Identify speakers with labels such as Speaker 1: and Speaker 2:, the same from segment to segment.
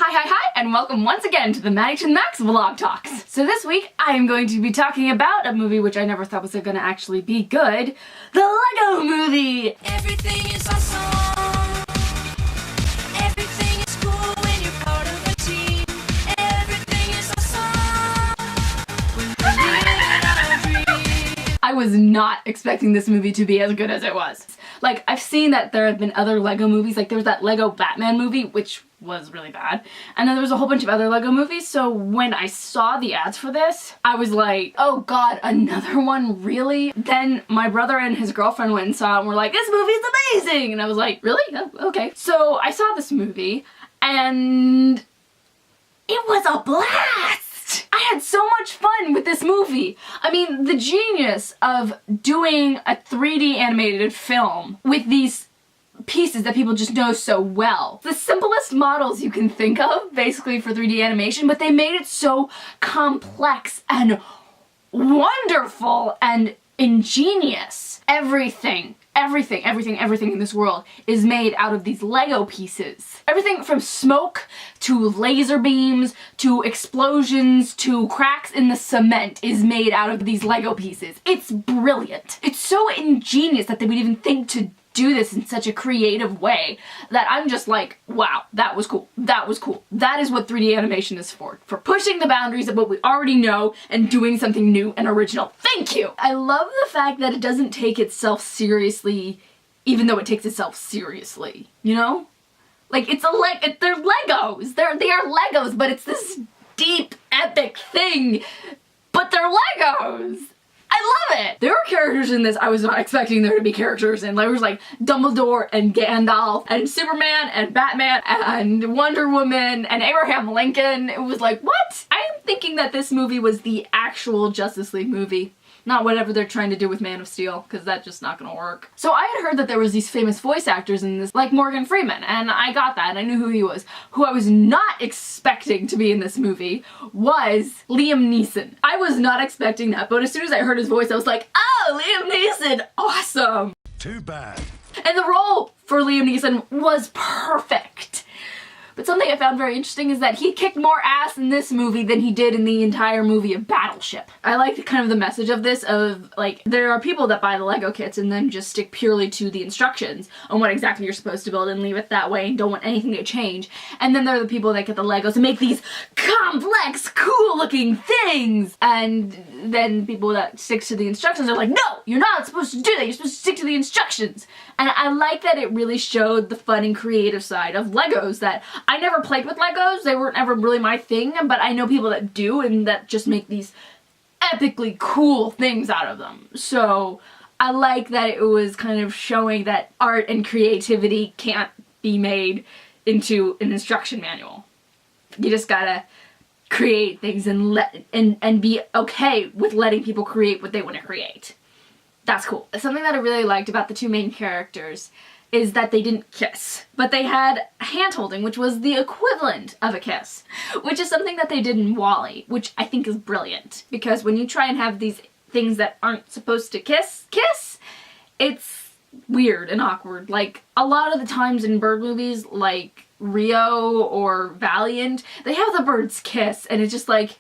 Speaker 1: Hi, and welcome once again to the Maddie to the Max Vlog Talks. So this week, I am going to be talking about a movie which I never thought was gonna actually be good, the Lego Movie!
Speaker 2: Everything is awesome. Everything is cool when you're part of a team. Everything is awesome when you're living out a dream.
Speaker 1: I was not expecting this movie to be as good as it was. Like, I've seen that there have been other Lego movies, like there was that Lego Batman movie, which was really bad, and then there was a whole bunch of other Lego movies, so when I saw the ads for this, I was like, oh god, another one, really? Then my brother and his girlfriend went and saw it and were like, this movie's amazing! And I was like, really? Oh, okay. So I saw this movie, and it was a blast! I had so much fun with this movie. I mean, the genius of doing a 3D animated film with these pieces that people just know so well. The simplest models you can think of, basically, for 3D animation, but they made it so complex and wonderful and ingenious. Everything in this world is made out of these Lego pieces. Everything from smoke to laser beams to explosions to cracks in the cement is made out of these Lego pieces. It's brilliant. It's so ingenious that they would even think to do this in such a creative way that I'm just like, wow, that was cool. That was cool. That is what 3D animation is for pushing the boundaries of what we already know and doing something new and original. Thank you! I love the fact that it doesn't take itself seriously, even though it takes itself seriously, you know? Like, they're Legos! They are Legos, but it's this deep, epic thing, but they're Legos! I love it! There are characters in this I was not expecting there to be characters in. There was like Dumbledore and Gandalf and Superman and Batman and Wonder Woman and Abraham Lincoln. It was like, what? I am thinking that this movie was the actual Justice League movie. Not whatever they're trying to do with Man of Steel, because that's just not gonna work. So I had heard that there was these famous voice actors in this, like Morgan Freeman, and I got that, I knew who he was. Who I was not expecting to be in this movie was Liam Neeson. I was not expecting that, but as soon as I heard his voice, I was like, oh, Liam Neeson, awesome!
Speaker 3: Too bad.
Speaker 1: And the role for Liam Neeson was perfect. But something I found very interesting is that he kicked more ass in this movie than he did in the entire movie of Battleship. I liked kind of the message of this of, like, there are people that buy the Lego kits and then just stick purely to the instructions on what exactly you're supposed to build and leave it that way and don't want anything to change. And then there are the people that get the Legos and make these complex, cool-looking things! And then people that stick to the instructions are like, no! You're not supposed to do that! You're supposed to stick to the instructions! And I like that it really showed the fun and creative side of Legos that I never played with Legos, they weren't ever really my thing, but I know people that do and that just make these epically cool things out of them. So I like that it was kind of showing that art and creativity can't be made into an instruction manual. You just gotta create things and be okay with letting people create what they want to create. That's cool. Something that I really liked about the two main characters is that they didn't kiss, but they had hand-holding, which was the equivalent of a kiss, which is something that they did in WALL-E, which I think is brilliant, because when you try and have these things that aren't supposed to kiss, it's weird and awkward. Like, a lot of the times in bird movies, like Rio or Valiant, they have the birds kiss, and it's just like,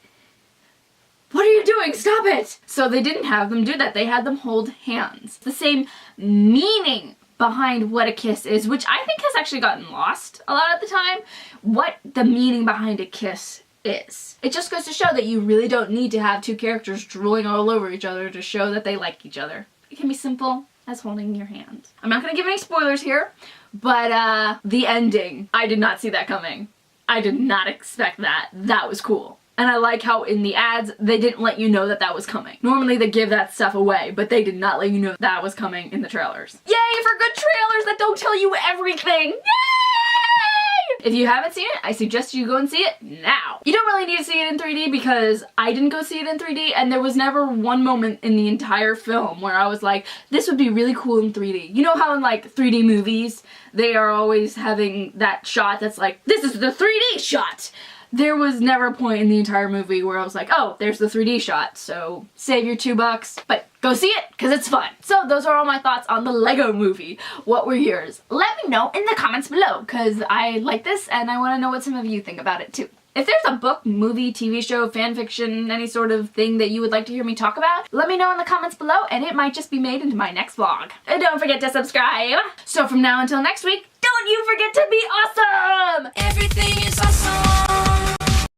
Speaker 1: what are you doing? Stop it! So they didn't have them do that, they had them hold hands. The same meaning behind what a kiss is, which I think has actually gotten lost a lot of the time, what the meaning behind a kiss is. It just goes to show that you really don't need to have two characters drooling all over each other to show that they like each other. It can be simple as holding your hand. I'm not gonna give any spoilers here, but the ending, I did not see that coming. I did not expect that. That was cool. And I like how in the ads, they didn't let you know that that was coming. Normally they give that stuff away, but they did not let you know that was coming in the trailers. Yay for good trailers that don't tell you everything! Yay! If you haven't seen it, I suggest you go and see it now. You don't really need to see it in 3D because I didn't go see it in 3D, and there was never one moment in the entire film where I was like, this would be really cool in 3D. You know how in like 3D movies, they are always having that shot that's like, this is the 3D shot. There was never a point in the entire movie where I was like, oh, there's the 3D shot, so save your $2, but go see it, because it's fun. So those are all my thoughts on the Lego Movie. What were yours? Let me know in the comments below, because I like this, and I want to know what some of you think about it too. If there's a book, movie, TV show, fanfiction, any sort of thing that you would like to hear me talk about, let me know in the comments below, and it might just be made into my next vlog. And don't forget to subscribe! So from now until next week, don't you forget to be awesome!
Speaker 2: Everything is awesome.